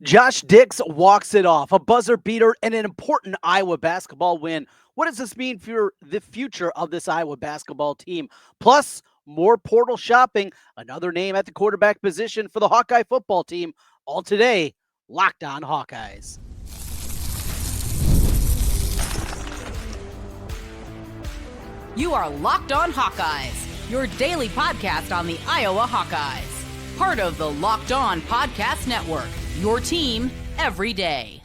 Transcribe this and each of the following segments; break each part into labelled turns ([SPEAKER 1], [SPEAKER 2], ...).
[SPEAKER 1] Josh Dix walks it off, a buzzer beater and an important Iowa basketball win. What does this mean for the future of this Iowa basketball team? Plus, more portal shopping, another name at the quarterback position for the Hawkeye football team. All today, Locked On Hawkeyes.
[SPEAKER 2] You are Locked On Hawkeyes, your daily podcast on the Iowa Hawkeyes. Part of the Locked On Podcast Network, your team every day.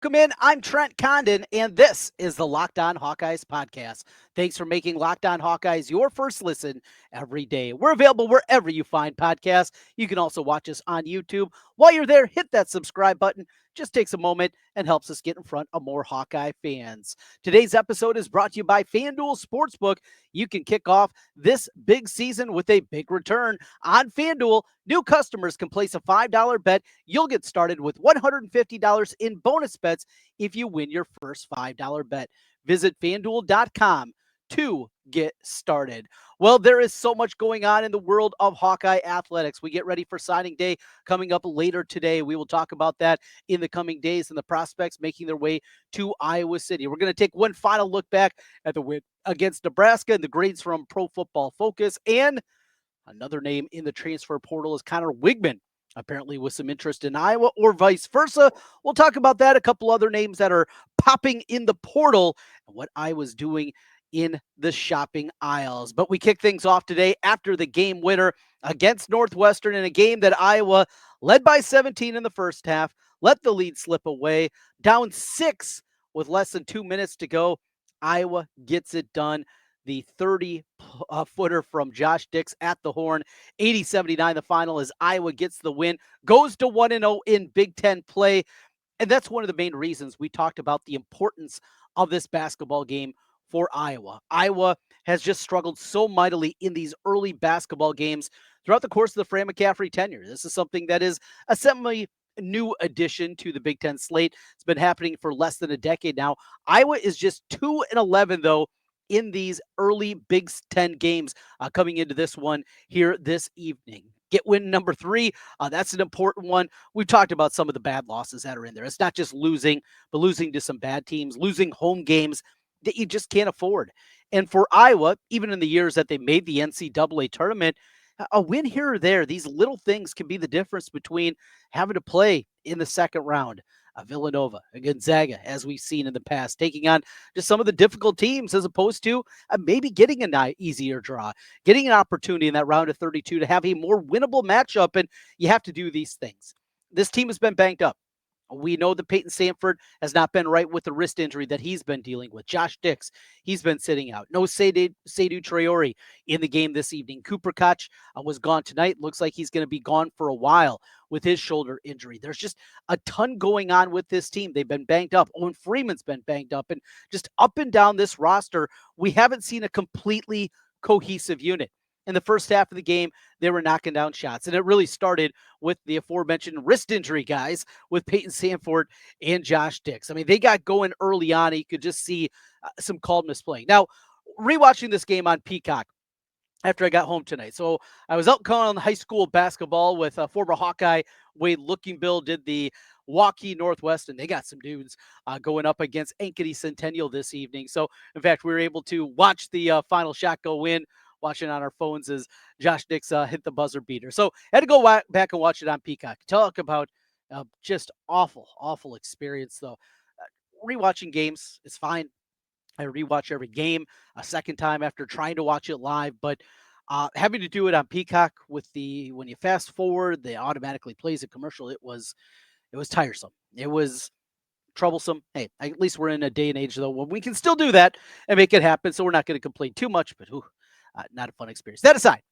[SPEAKER 1] Welcome in. I'm Trent Condon, and this is the Locked On Hawkeyes podcast. Thanks for making Locked On Hawkeyes your first listen every day. We're available wherever you find podcasts. You can also watch us on YouTube. While you're there, hit that subscribe button. Just takes a moment and helps us get in front of more Hawkeye fans. Today's episode is brought to you by FanDuel Sportsbook. You can kick off this big season with a big return. On FanDuel, new customers can place a $5 bet. You'll get started with $150 in bonus bets if you win your first $5 bet. Visit FanDuel.com to get started. Well, there is so much going on in the world of Hawkeye athletics. We get ready for signing day coming up later today. We will talk about that in the coming days and the prospects making their way to Iowa City. We're going to take one final look back at the win against Nebraska and the grades from Pro Football Focus. And another name in the transfer portal is Connor Weigman, apparently with some interest in Iowa or vice versa. We'll talk about that, a couple other names that are popping in the portal and what Iowa's doing in the shopping aisles. But we kick things off today after the game winner against Northwestern in a game that Iowa led by 17 in the first half, let the lead slip away, down 6 with less than 2 minutes to go. Iowa gets it done. The 30-footer from Josh Dix at the horn, 80-79 the final as Iowa gets the win, goes to 1-0 in Big Ten play. And that's one of the main reasons we talked about the importance of this basketball game for Iowa. Iowa has just struggled so mightily in these early basketball games throughout the course of the Fran McCaffery tenure. This is something that is a semi-new addition to the Big Ten slate. It's been happening for less than a decade now. Iowa is just 2-11, though, in these early Big Ten games coming into this one here this evening. Get win number 3. That's an important one. We've talked about some of the bad losses that are in there. It's not just losing, but losing to some bad teams, losing home games that you just can't afford. And for Iowa, even in the years that they made the NCAA tournament, a win here or there, these little things can be the difference between having to play in the second round. Villanova, a Gonzaga, as we've seen in the past, taking on just some of the difficult teams as opposed to maybe getting a easier draw, getting an opportunity in that round of 32 to have a more winnable matchup. And you have to do these things. This team has been banged up. We know that Peyton Sandfort has not been right with the wrist injury that he's been dealing with. Josh Dix, he's been sitting out. No Seydou Traore in the game this evening. Cooper Koch was gone tonight. Looks like he's going to be gone for a while with his shoulder injury. There's just a ton going on with this team. They've been banged up. Owen Freeman's been banged up. And just up and down this roster, we haven't seen a completely cohesive unit. In the first half of the game, they were knocking down shots. And it really started with the aforementioned wrist injury guys with Peyton Sandfort and Josh Dix. I mean, they got going early on. And you could just see some calmness playing. Now, rewatching this game on Peacock after I got home tonight. So I was out calling high school basketball with a former Hawkeye, Wade Lookingbill, did the Waukee Northwest, and they got some dudes going up against Ankeny Centennial this evening. So, in fact, we were able to watch the final shot go in, watching on our phones as Josh Dix hit the buzzer beater. So I had to go back and watch it on Peacock. Talk about just awful experience, though. Rewatching games is fine. I rewatch every game a second time after trying to watch it live, but having to do it on Peacock with when you fast forward, they automatically plays a commercial. It was tiresome. It was troublesome. Hey, at least we're in a day and age, though, when we can still do that and make it happen. So we're not going to complain too much, but not a fun experience. That aside,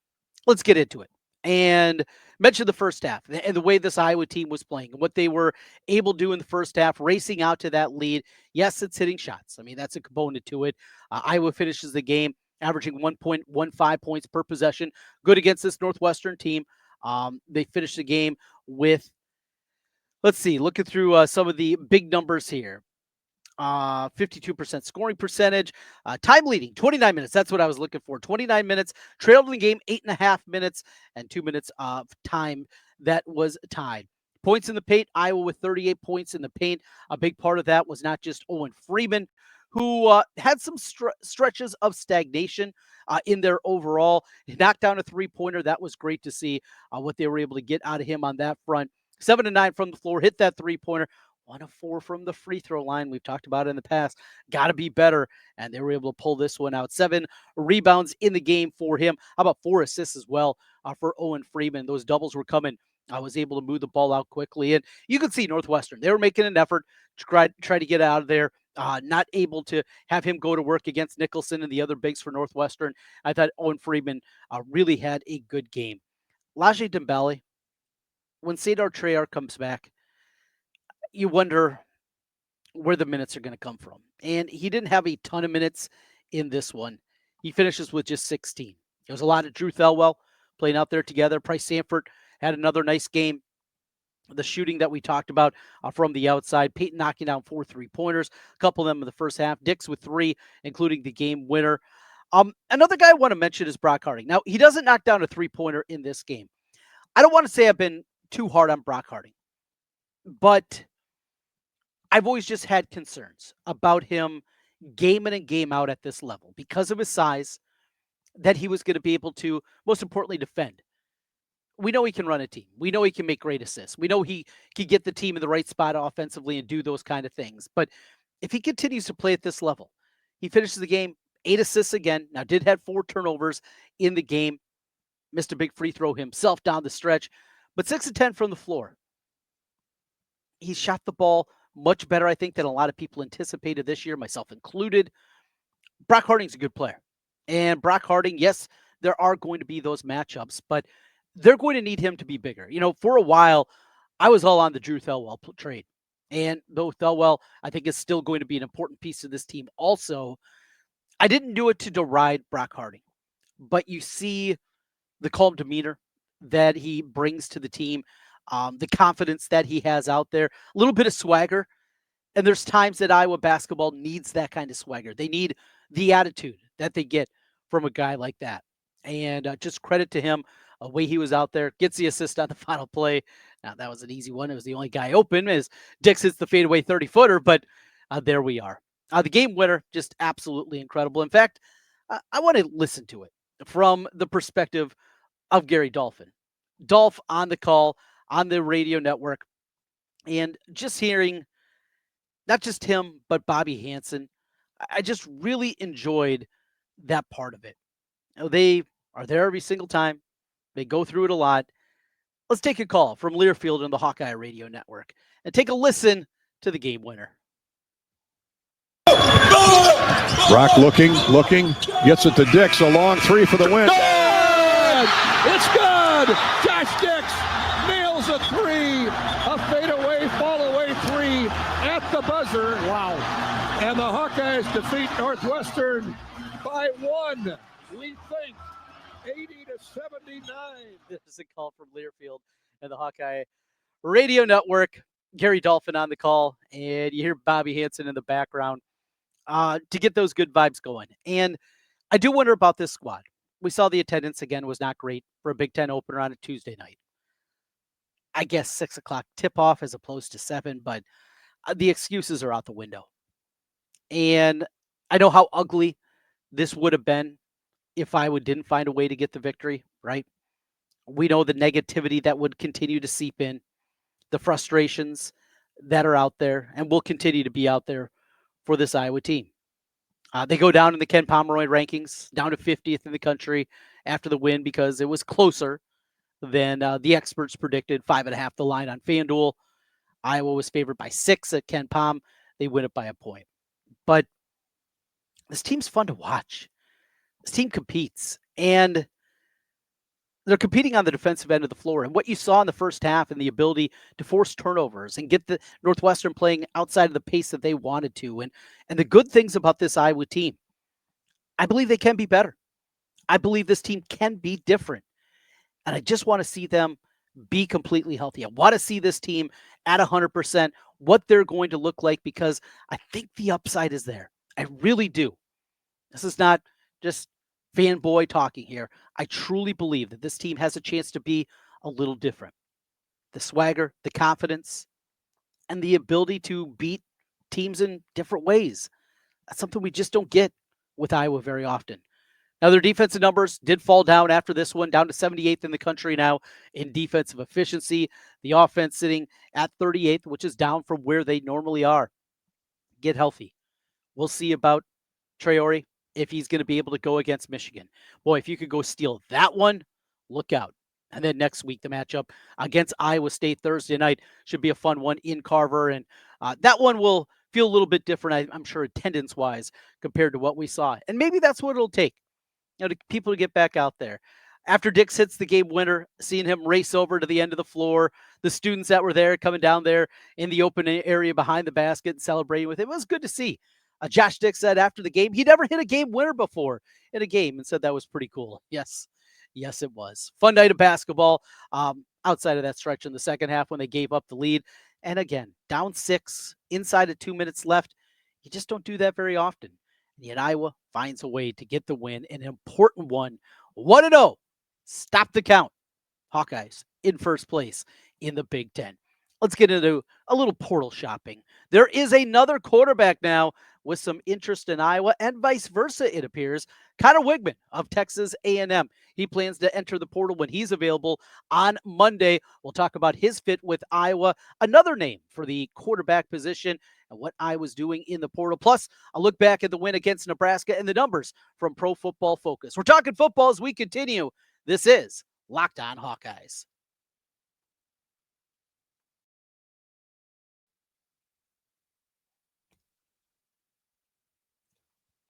[SPEAKER 1] let's get into it. And mention the first half and the way this Iowa team was playing and what they were able to do in the first half, racing out to that lead. Yes, it's hitting shots. I mean, that's a component to it. Iowa finishes the game averaging 1.15 points per possession. Good against this Northwestern team. They finished the game with, let's see, looking through some of the big numbers here. 52% scoring percentage, time leading 29 minutes. That's what I was looking for. 29 minutes, trailed in the game 8.5 minutes, and 2 minutes of time that was tied. Points in the paint, Iowa with 38 points in the paint. A big part of that was not just Owen Freeman, who had some stretches of stagnation in their overall. He knocked down a three-pointer. That was great to see what they were able to get out of him on that front. 7 of 9 from the floor, hit that three-pointer. 1 of 4 from the free throw line. We've talked about it in the past. Got to be better, and they were able to pull this one out. 7 rebounds in the game for him. How about 4 assists as well for Owen Freeman? Those doubles were coming. I was able to move the ball out quickly, and you could see Northwestern. They were making an effort to try to get out of there. Not able to have him go to work against Nicholson and the other bigs for Northwestern. I thought Owen Freeman really had a good game. Laje Dembele, when Sadar Treyarch comes back, you wonder where the minutes are going to come from. And he didn't have a ton of minutes in this one. He finishes with just 16. There's a lot of Drew Thelwell playing out there together. Price Sanford had another nice game. The shooting that we talked about from the outside. Peyton knocking down 4 3-pointers, a couple of them in the first half. Dix with 3, including the game winner. Another guy I want to mention is Brock Harding. Now, he doesn't knock down a 3-pointer in this game. I don't want to say I've been too hard on Brock Harding, but I've always just had concerns about him game in and game out at this level because of his size, that he was going to be able to, most importantly, defend. We know he can run a team. We know he can make great assists. We know he can get the team in the right spot offensively and do those kind of things. But if he continues to play at this level, he finishes the game 8 assists again. Now, did have 4 turnovers in the game. Missed a big free throw himself down the stretch. But 6 of 10 from the floor. He shot the ball much better, I think, than a lot of people anticipated this year, myself included. Brock Harding's a good player. And Brock Harding, yes, there are going to be those matchups, but they're going to need him to be bigger. You know, for a while, I was all on the Drew Thelwell trade. And though Thelwell, I think, is still going to be an important piece of this team also, I didn't do it to deride Brock Harding. But you see the calm demeanor that he brings to the team, the confidence that he has out there, a little bit of swagger. And there's times that Iowa basketball needs that kind of swagger. They need the attitude that they get from a guy like that. And just credit to him, the way he was out there, gets the assist on the final play. Now, that was an easy one. It was the only guy open as Dix hits the fadeaway 30-footer, but there we are. The game winner, just absolutely incredible. In fact, I want to listen to it from the perspective of Gary Dolphin. Dolph on the call, on the radio network, and just hearing not just him, but Bobby Hansen. I just really enjoyed that part of it. You know, they are there every single time. They go through it a lot. Let's take a call from Learfield and the Hawkeye Radio Network and take a listen to the game winner.
[SPEAKER 3] Brock looking, gets it to Dix, a long 3 for the win.
[SPEAKER 4] Good! It's good! Josh Dix nails a 3, a fadeaway, fall away 3 at the buzzer. Wow. And the Hawkeyes defeat Northwestern by 1. We think 80-79.
[SPEAKER 1] This is a call from Learfield and the Hawkeye Radio Network. Gary Dolphin on the call, and you hear Bobby Hansen in the background to get those good vibes going. And I do wonder about this squad. We saw the attendance again was not great for a Big Ten opener on a Tuesday night. I guess 6 o'clock tip-off as opposed to 7, but the excuses are out the window. And I know how ugly this would have been if Iowa didn't find a way to get the victory, right? We know the negativity that would continue to seep in, the frustrations that are out there, and will continue to be out there for this Iowa team. They go down in the Ken Pomeroy rankings, down to 50th in the country after the win because it was closer than the experts predicted. 5.5 the line on FanDuel. Iowa was favored by 6 at Ken Pom. They win it by a point. But this team's fun to watch. This team competes, and they're competing on the defensive end of the floor. And what you saw in the first half and the ability to force turnovers and get the Northwestern playing outside of the pace that they wanted to. And the good things about this Iowa team, I believe they can be better. I believe this team can be different. And I just want to see them be completely healthy. I want to see this team at 100%, what they're going to look like, because I think the upside is there. I really do. This is not just fanboy talking here. I truly believe that this team has a chance to be a little different. the swagger, the confidence, and the ability to beat teams in different ways. That's something we just don't get with Iowa very often. Now, their defensive numbers did fall down after this one, down to 78th in the country now in defensive efficiency. The offense sitting at 38th, which is down from where they normally are. Get healthy. We'll see about Traore if he's going to be able to go against Michigan. Boy, if you could go steal that one, look out. And then next week, the matchup against Iowa State Thursday night should be a fun one in Carver. And that one will feel a little bit different, I'm sure, attendance-wise compared to what we saw. And maybe that's what it'll take, to people to get back out there. After Dix hits the game winner, seeing him race over to the end of the floor, the students that were there coming down there in the open area behind the basket and celebrating with him, it was good to see. Josh Dix said after the game, he never hit a game winner before in a game and said that was pretty cool. Yes, it was. Fun night of basketball outside of that stretch in the second half when they gave up the lead. And again, down 6, inside of 2 minutes left. You just don't do that very often. And yet Iowa finds a way to get the win, an important one. 1-0. Stop the count. Hawkeyes in first place in the Big Ten. Let's get into a little portal shopping. There is another quarterback now with some interest in Iowa and vice versa, it appears. Connor Weigman of Texas A&M. He plans to enter the portal when he's available on Monday. We'll talk about his fit with Iowa, another name for the quarterback position, and what Iowa's doing in the portal. Plus, a look back at the win against Nebraska and the numbers from Pro Football Focus. We're talking football as we continue. This is Locked On Hawkeyes.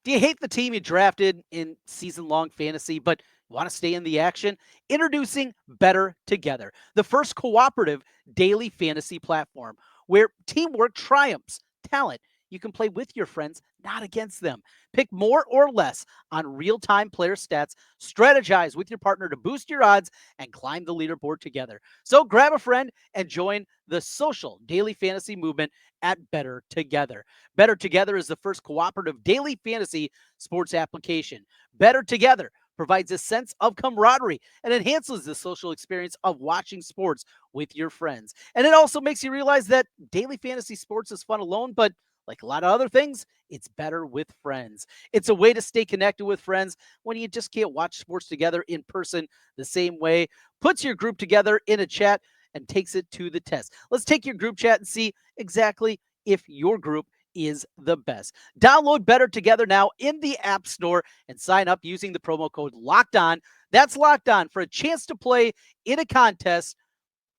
[SPEAKER 1] Do you hate the team you drafted in season-long fantasy, but want to stay in the action? Introducing Better Together, the first cooperative daily fantasy platform where teamwork triumphs. Talent, you can play with your friends, not against them. Pick more or less on real-time player stats, strategize with your partner to boost your odds, and climb the leaderboard together. So grab a friend and join the social daily fantasy movement at Better Together. Better Together is the first cooperative daily fantasy sports application. Better Together provides a sense of camaraderie and enhances the social experience of watching sports with your friends. And it also makes you realize that daily fantasy sports is fun alone, but like a lot of other things, it's better with friends. It's a way to stay connected with friends when you just can't watch sports together in person the same way. Puts your group together in a chat and takes it to the test. Let's take your group chat and see exactly if your group is the best. Download Better Together now in the App Store and sign up using the promo code Locked On. That's Locked On for a chance to play in a contest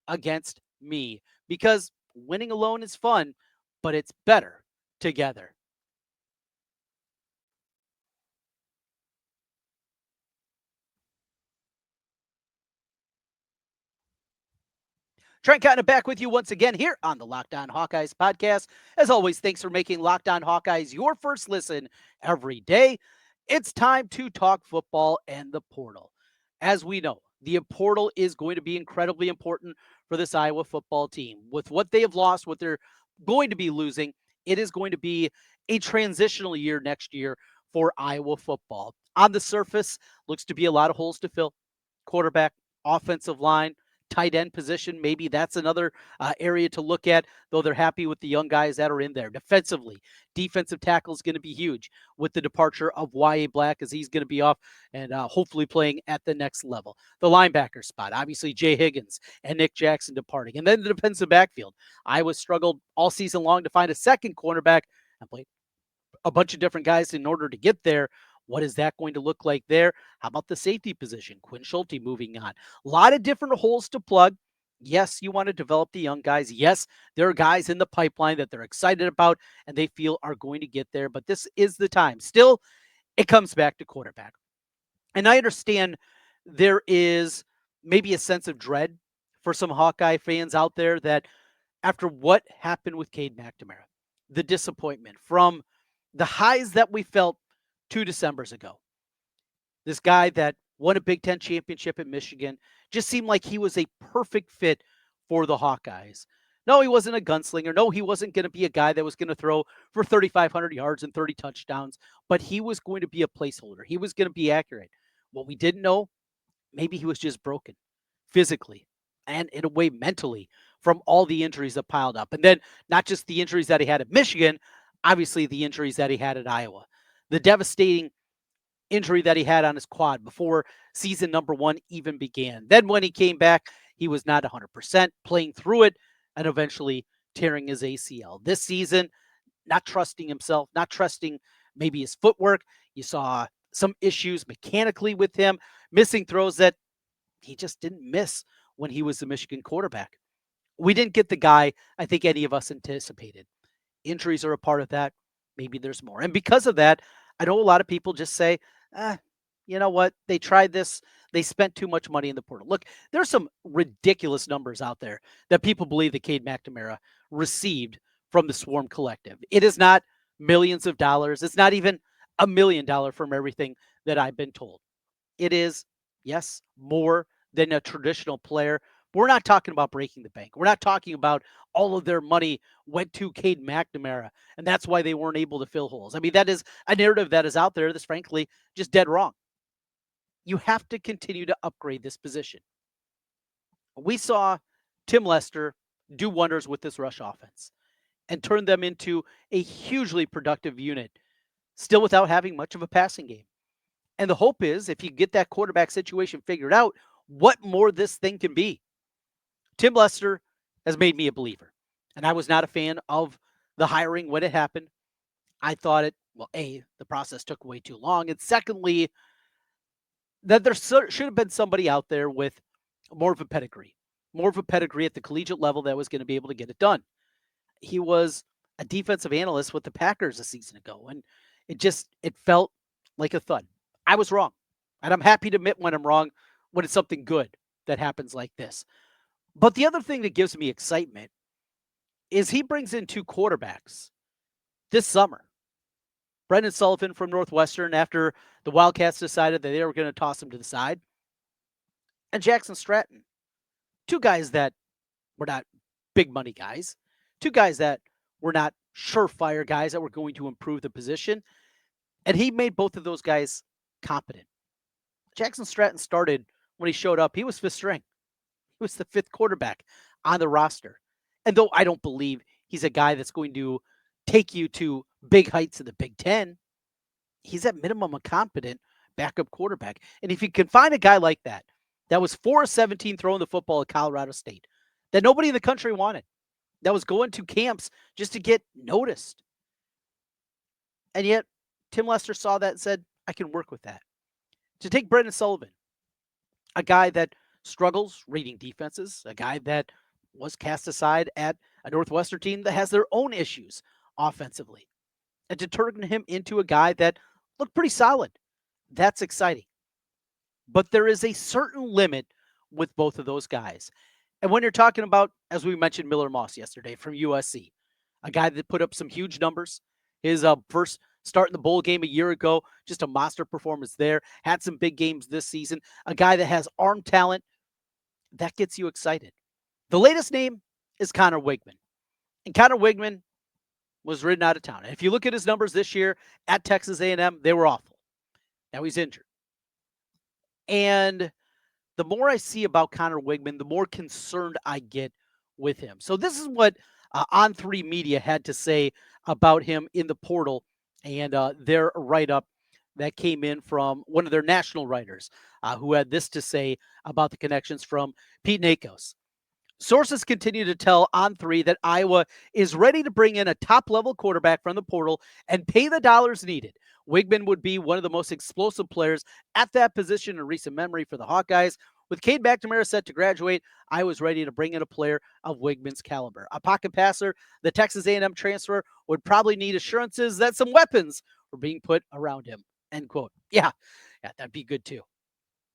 [SPEAKER 1] against me, because winning alone is fun, but it's better together. Trent Condon back with you once again here on the Locked On Hawkeyes podcast. As always, thanks for making Locked On Hawkeyes your first listen every day. It's time to talk football and the portal. As we know, the portal is going to be incredibly important for this Iowa football team. With what they have lost, what they're going to be losing, it is going to be a transitional year next year for Iowa football. On the surface, looks to be a lot of holes to fill. Quarterback, offensive line, tight end position, maybe that's another area to look at, though they're happy with the young guys that are in there. Defensively, defensive tackle is going to be huge with the departure of Y.A. Black, as he's going to be off and hopefully playing at the next level. The linebacker spot, obviously Jay Higgins and Nick Jackson departing. And then the defensive backfield. Iowa struggled all season long to find a second cornerback and played a bunch of different guys in order to get there. What is that going to look like there? How about the safety position? Quinn Schulte moving on. A lot of different holes to plug. Yes, you want to develop the young guys. Yes, there are guys in the pipeline that they're excited about and they feel are going to get there, but this is the time. Still, it comes back to quarterback. And I understand there is maybe a sense of dread for some Hawkeye fans out there that after what happened with Cade McNamara, the disappointment from the highs that we felt 2 Decembers ago. This guy that won a Big Ten championship at Michigan just seemed like he was a perfect fit for the Hawkeyes. No, he wasn't a gunslinger. No, he wasn't going to be a guy that was going to throw for 3,500 yards and 30 touchdowns, but he was going to be a placeholder. He was going to be accurate. What we didn't know, maybe he was just broken physically. and in a way mentally from all the injuries that piled up. And then not just the injuries that he had at Michigan, obviously the injuries that he had at Iowa. The devastating injury that he had on his quad before season number 1 even began. Then when he came back, he was not 100%, playing through it and eventually tearing his ACL. This season, not trusting himself, not trusting maybe his footwork. You saw some issues mechanically with him, missing throws that he just didn't miss when he was the Michigan quarterback. We didn't get the guy I think any of us anticipated. Injuries are a part of that. Maybe there's more. And because of that, I know a lot of people just say, you know what? They tried this. They spent too much money in the portal. Look, there's some ridiculous numbers out there that people believe that Cade McNamara received from the Swarm Collective. It is not millions of dollars. It's not even $1 million from everything that I've been told. It is, yes, more than a traditional player. But we're not talking about breaking the bank. We're not talking about all of their money went to Cade McNamara, and that's why they weren't able to fill holes. I mean, that is a narrative that is out there that's frankly just dead wrong. You have to continue to upgrade this position. We saw Tim Lester do wonders with this rush offense and turn them into a hugely productive unit, still without having much of a passing game. And the hope is if you get that quarterback situation figured out, what more this thing can be. Tim Lester has made me a believer. And I was not a fan of the hiring when it happened. I thought the process took way too long. And secondly, that there should have been somebody out there with more of a pedigree at the collegiate level that was going to be able to get it done. He was a defensive analyst with the Packers a season ago, and it felt like a thud. I was wrong, and I'm happy to admit when I'm wrong when it's something good that happens like this. But the other thing that gives me excitement is he brings in 2 quarterbacks this summer. Brendan Sullivan from Northwestern after the Wildcats decided that they were going to toss him to the side. And Jackson Stratton. 2 guys that were not big money guys. 2 guys that were not surefire guys that were going to improve the position. And he made both of those guys competent. Jackson Stratton started when he showed up. He was 5th string. He was the 5th quarterback on the roster. And though I don't believe he's a guy that's going to take you to big heights in the Big Ten, he's at minimum a competent backup quarterback. And if you can find a guy like that was 4 of 17 throwing the football at Colorado State, that nobody in the country wanted, that was going to camps just to get noticed. And yet, Tim Lester saw that and said, I can work with that. To take Brendan Sullivan, a guy that struggles reading defenses, a guy that was cast aside at a Northwestern team that has their own issues offensively, and to turn him into a guy that looked pretty solid. That's exciting. But there is a certain limit with both of those guys. And when you're talking about, as we mentioned, Miller Moss yesterday from USC, a guy that put up some huge numbers, his first start in the bowl game a year ago, just a monster performance there, had some big games this season, a guy that has arm talent, that gets you excited. The latest name is Connor Weigman. And Connor Weigman was ridden out of town. And if you look at his numbers this year at Texas A&M, they were awful. Now he's injured. And the more I see about Connor Weigman, the more concerned I get with him. So this is what On3 Media had to say about him in the portal and their write-up that came in from one of their national writers who had this to say about the connections from Pete Nakos. Sources continue to tell On3 that Iowa is ready to bring in a top-level quarterback from the portal and pay the dollars needed. Weigman would be one of the most explosive players at that position in recent memory for the Hawkeyes. With Cade McNamara set to graduate, Iowa's ready to bring in a player of Weigman's caliber. A pocket passer, the Texas A&M transfer would probably need assurances that some weapons were being put around him. End quote. Yeah, that'd be good too.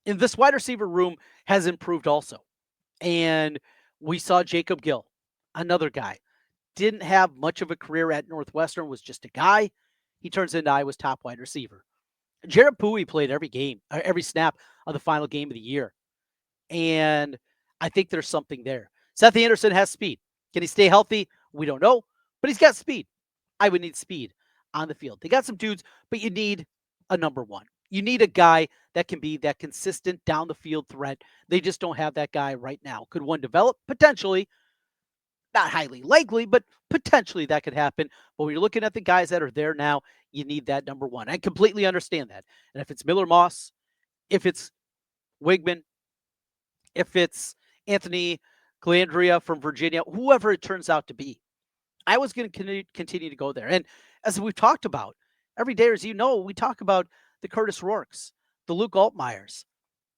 [SPEAKER 1] And this wide receiver room has improved also. And we saw Jacob Gill, another guy. Didn't have much of a career at Northwestern, was just a guy. He turns into Iowa's top wide receiver. Jared Pui played every snap of the final game of the year. And I think there's something there. Seth Anderson has speed. Can he stay healthy? We don't know, but he's got speed. I would need speed on the field. They got some dudes, but you need a number one. You need a guy that can be that consistent down the field threat. They just don't have that guy right now. Could one develop? Potentially. Not highly likely, but potentially that could happen. But when you're looking at the guys that are there now, you need that number one. I completely understand that. And if it's Miller Moss, if it's Weigman, if it's Anthony Glandria from Virginia, whoever it turns out to be, I was going to continue to go there. And as we've talked about every day, as you know, we talk about the Curtis Rourkes, the Luke Altmaiers,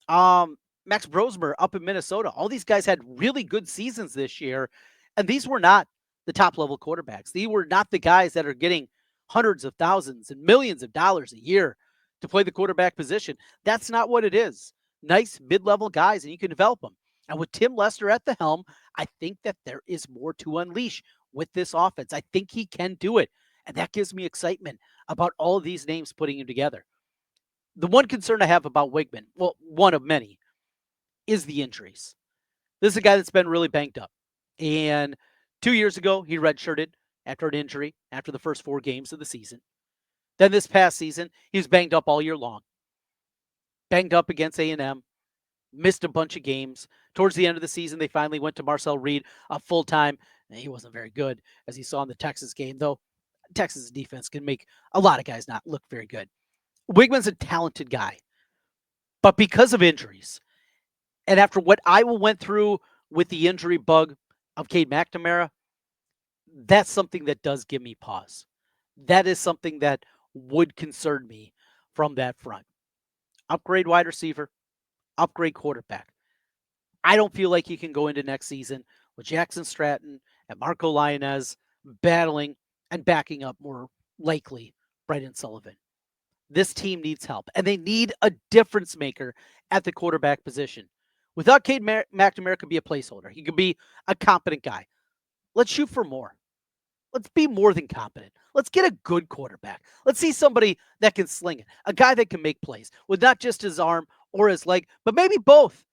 [SPEAKER 1] Max Brosmer up in Minnesota. All these guys had really good seasons this year, and these were not the top level quarterbacks. These were not the guys that are getting hundreds of thousands and millions of dollars a year to play the quarterback position. That's not what it is. Nice mid-level guys, and you can develop them. And with Tim Lester at the helm, I think that there is more to unleash with this offense. I think he can do it, and that gives me excitement about all of these names putting him together. The one concern I have about Weigman, well, one of many, is the injuries. This is a guy that's been really banged up. And 2 years ago, he redshirted after an injury after the first 4 games of the season. Then this past season, he was banged up all year long. Banged up against A&M, missed a bunch of games. Towards the end of the season, they finally went to Marcel Reed full-time. And he wasn't very good, as you saw in the Texas game, though Texas defense can make a lot of guys not look very good. Weigman's a talented guy. But because of injuries, and after what Iowa went through with the injury bug of Cade McNamara, that's something that does give me pause. That is something that would concern me from that front. Upgrade wide receiver, upgrade quarterback. I don't feel like you can go into next season with Jackson Stratton and Marco Lionez battling and backing up more likely Bryden Sullivan. This team needs help, and they need a difference maker at the quarterback position. Without Cade McNamara could be a placeholder. He could be a competent guy. Let's shoot for more. Let's be more than competent. Let's get a good quarterback. Let's see somebody that can sling it, a guy that can make plays with not just his arm or his leg, but maybe both.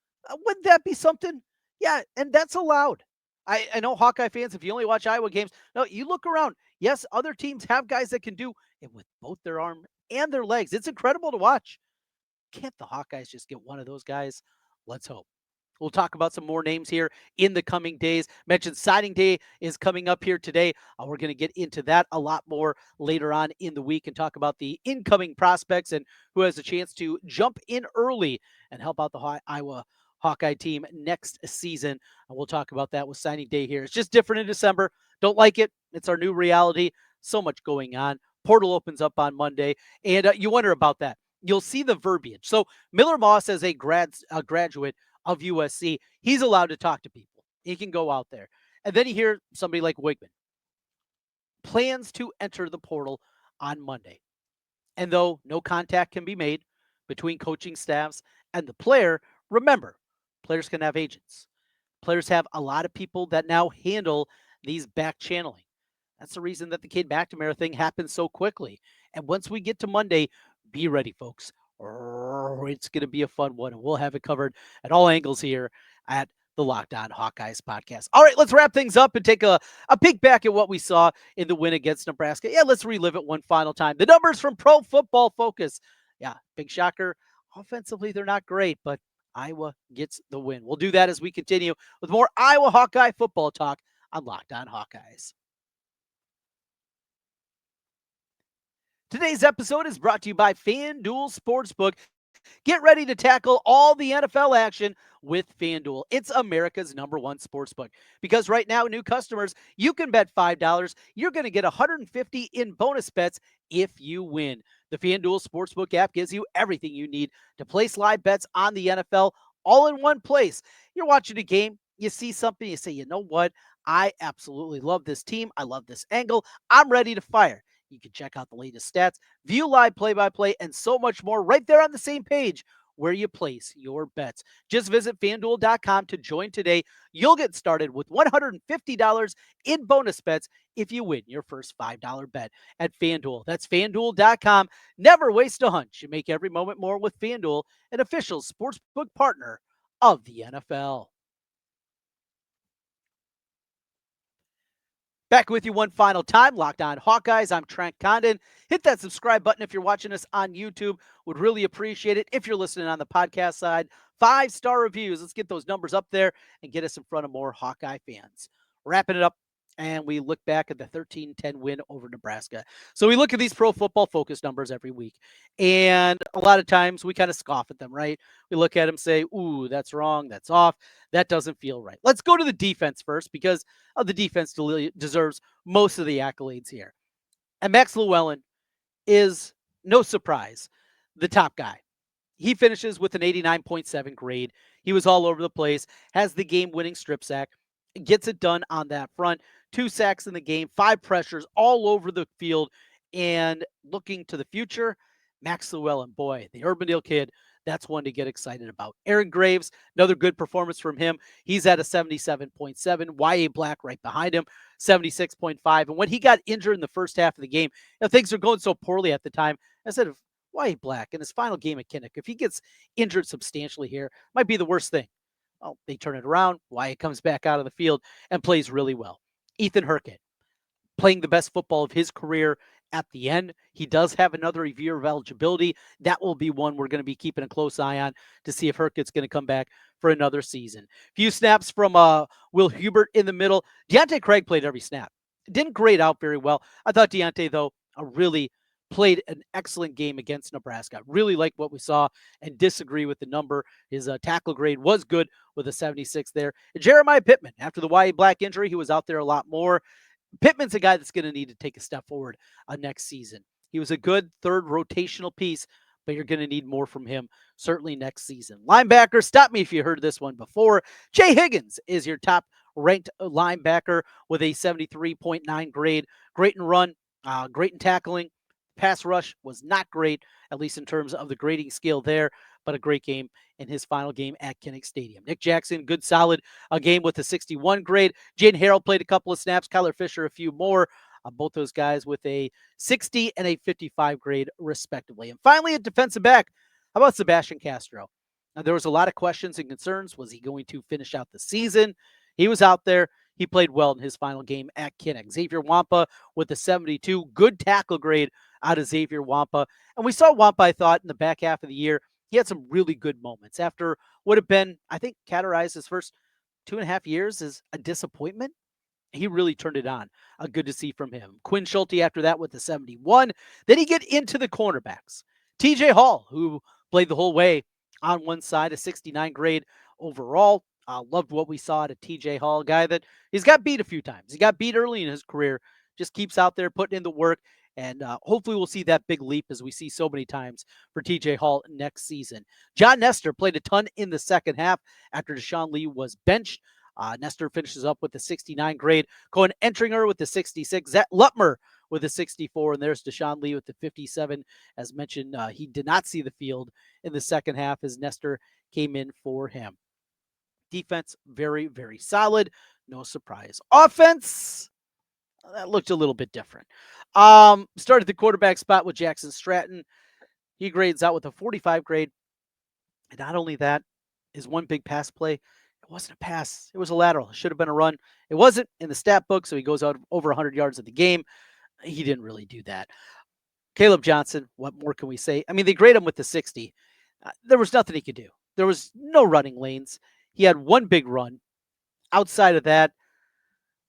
[SPEAKER 1] Wouldn't that be something? Yeah, and that's allowed. I know Hawkeye fans, if you only watch Iowa games, no, you look around. Yes, other teams have guys that can do it with both their arm and their legs. It's incredible to watch. Can't the Hawkeyes just get one of those guys? Let's hope. We'll talk about some more names here in the coming days. Mentioned signing day is coming up here today. We're going to get into that a lot more later on in the week and talk about the incoming prospects and who has a chance to jump in early and help out the Iowa Hawkeye team next season. And we'll talk about that with signing day here. It's just different in December. Don't like it. It's our new reality. So much going on. Portal opens up on Monday, and you wonder about that. You'll see the verbiage. So Miller Moss, as a graduate of USC, he's allowed to talk to people. He can go out there. And then you hear somebody like Weigman. Plans to enter the portal on Monday. And though no contact can be made between coaching staffs and the player, remember, players can have agents. Players have a lot of people that now handle these back channeling. That's the reason that the Cade McNamara thing happened so quickly. And once we get to Monday, be ready, folks. It's going to be a fun one, and we'll have it covered at all angles here at the Locked On Hawkeyes podcast. All right, let's wrap things up and take a peek back at what we saw in the win against Nebraska. Yeah, let's relive it one final time. The numbers from Pro Football Focus. Yeah, big shocker. Offensively, they're not great, but Iowa gets the win. We'll do that as we continue with more Iowa Hawkeye football talk on Locked On Hawkeyes. Today's episode is brought to you by FanDuel Sportsbook. Get ready to tackle all the NFL action with FanDuel. It's America's #1 sportsbook. Because right now, new customers, you can bet $5. You're going to get $150 in bonus bets if you win. The FanDuel Sportsbook app gives you everything you need to place live bets on the NFL all in one place. You're watching a game, you see something, you say, you know what? I absolutely love this team. I love this angle. I'm ready to fire. You can check out the latest stats, view live play-by-play, and so much more right there on the same page where you place your bets. Just visit FanDuel.com to join today. You'll get started with $150 in bonus bets if you win your first $5 bet at FanDuel. That's FanDuel.com. Never waste a hunch. You make every moment more with FanDuel, an official sportsbook partner of the NFL. Back with you one final time, Locked On Hawkeyes. I'm Trent Condon. Hit that subscribe button if you're watching us on YouTube. Would really appreciate it. If you're listening on the podcast side, 5-star reviews. Let's get those numbers up there and get us in front of more Hawkeye fans. Wrapping it up, and we look back at the 13-10 win over Nebraska. So we look at these Pro Football Focus numbers every week, and a lot of times we kind of scoff at them, right? We look at them, say, ooh, that's wrong, that's off, that doesn't feel right. Let's go to the defense first, because the defense deserves most of the accolades here. And Max Llewellyn is, no surprise, the top guy. He finishes with an 89.7 grade. He was all over the place, has the game-winning strip sack, gets it done on that front. 2 sacks in the game, 5 pressures all over the field. And looking to the future, Max Llewellyn, boy, the Urbandale kid, that's one to get excited about. Aaron Graves, another good performance from him. He's at a 77.7. Y.A. Black right behind him, 76.5. And when he got injured in the first half of the game, things are going so poorly at the time, I said, Y.A. Black in his final game at Kinnick, if he gets injured substantially here, might be the worst thing. Well, they turn it around. Wyatt comes back out of the field and plays really well. Ethan Hurkett, playing the best football of his career at the end. He does have another year of eligibility. That will be one we're going to be keeping a close eye on to see if Hurkett's going to come back for another season. Few snaps from Will Hubert in the middle. Deontay Craig played every snap. Didn't grade out very well. I thought Deontay, though, really played an excellent game against Nebraska. Really like what we saw and disagree with the number. His tackle grade was good with a 76 there. And Jeremiah Pittman, after the Y.A. Black injury, he was out there a lot more. Pittman's a guy that's going to need to take a step forward next season. He was a good third rotational piece, but you're going to need more from him certainly next season. Linebacker, stop me if you heard this one before. Jay Higgins is your top ranked linebacker with a 73.9 grade. Great in run, great in tackling. Pass rush was not great, at least in terms of the grading scale there, but a great game in his final game at Kinnick Stadium. Nick Jackson, good solid game with a 61 grade. Jaden Harrell played a couple of snaps. Kyler Fisher, a few more. Both those guys with a 60 and a 55 grade, respectively. And finally, at defensive back, how about Sebastian Castro? Now, there was a lot of questions and concerns. Was he going to finish out the season? He was out there. He played well in his final game at Kinnick. Xavier Wampa with a 72, good tackle grade out of Xavier Wampa. And we saw Wampa, I thought, in the back half of the year. He had some really good moments after what had been, I think, categorized his first 2.5 years as a disappointment. He really turned it on. Good to see from him. Quinn Schulte after that with the 71. Then he get into the cornerbacks. TJ Hall, who played the whole way on one side, a 69 grade overall. Loved what we saw at a TJ Hall, guy that he's got beat a few times. He got beat early in his career, just keeps out there putting in the work. And hopefully we'll see that big leap as we see so many times for TJ Hall next season. John Nestor played a ton in the second half after Deshaun Lee was benched. Nestor finishes up with the 69 grade. Cohen Entringer with the 66. Zach Lutmer with the 64. And there's Deshaun Lee with the 57. As mentioned, he did not see the field in the second half as Nestor came in for him. Defense, very, very solid. No surprise. Offense, that looked a little bit different. Started the quarterback spot with Jackson Stratton. He grades out with a 45 grade. And not only that, his one big pass play, it wasn't a pass. It was a lateral. It should have been a run. It wasn't in the stat book, so he goes out over 100 yards of the game. He didn't really do that. Caleb Johnson, what more can we say? I mean, they grade him with the 60. There was nothing he could do. There was no running lanes. He had one big run. Outside of that,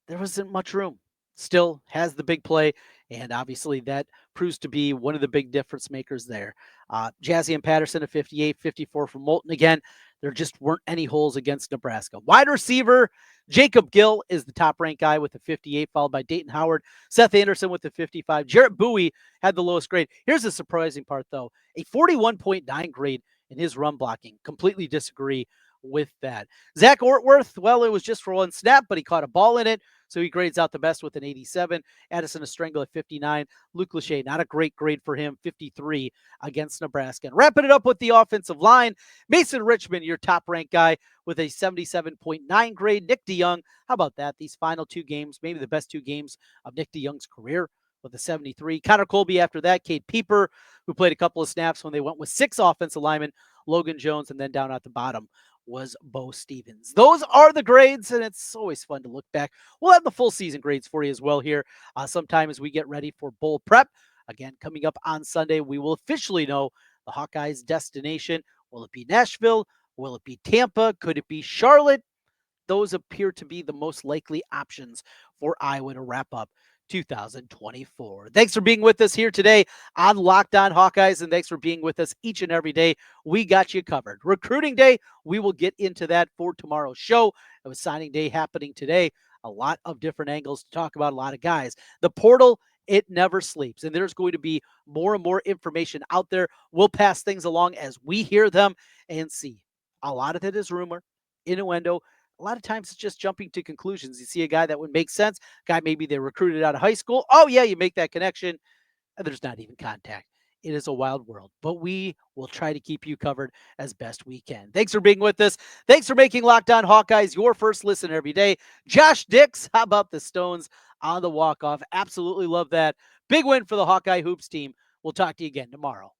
[SPEAKER 1] there wasn't much room. Still has the big play, and obviously that proves to be one of the big difference makers there. Jazzy and Patterson at 58, 54 from Moulton. Again, there just weren't any holes against Nebraska. Wide receiver, Jacob Gill is the top-ranked guy with a 58, followed by Dayton Howard. Seth Anderson with the 55. Jarrett Bowie had the lowest grade. Here's the surprising part, though. A 41.9 grade in his run blocking. Completely disagree with that. Zach Ortworth, well, it was just for one snap, but he caught a ball in it, so he grades out the best with an 87. Addison Estrangle at 59. Luke Lachey, not a great grade for him, 53 against Nebraska. And wrapping it up with the offensive line, Mason Richmond, your top-ranked guy with a 77.9 grade. Nick DeYoung, how about that? These final 2 games, maybe the best 2 games of Nick DeYoung's career with a 73. Connor Colby after that. Cade Pieper, who played a couple of snaps when they went with 6 offensive linemen. Logan Jones, and then down at the bottom was Bo Stevens. Those are the grades, and it's always fun to look back. We'll have the full season grades for you as well here sometime as we get ready for bowl prep. Again, coming up on Sunday, we will officially know the Hawkeyes' destination. Will it be Nashville? Will it be Tampa? Could it be Charlotte? Those appear to be the most likely options for Iowa to wrap up 2024. Thanks for being with us here today on Locked On Hawkeyes, and thanks for being with us each and every day. We got you covered. Recruiting day, we will get into that for tomorrow's show. It was signing day happening today. A lot of different angles to talk about, a lot of guys. The portal, it never sleeps, and there's going to be more and more information out there. We'll pass things along as we hear them and see. A lot of it is rumor, innuendo. A lot of times it's just jumping to conclusions. You see a guy that would make sense, guy maybe they recruited out of high school. Oh, yeah, you make that connection, and there's not even contact. It is a wild world, but we will try to keep you covered as best we can. Thanks for being with us. Thanks for making Locked On Hawkeyes your first listen every day. Josh Dix, how about the Stones on the walk-off? Absolutely love that. Big win for the Hawkeye Hoops team. We'll talk to you again tomorrow.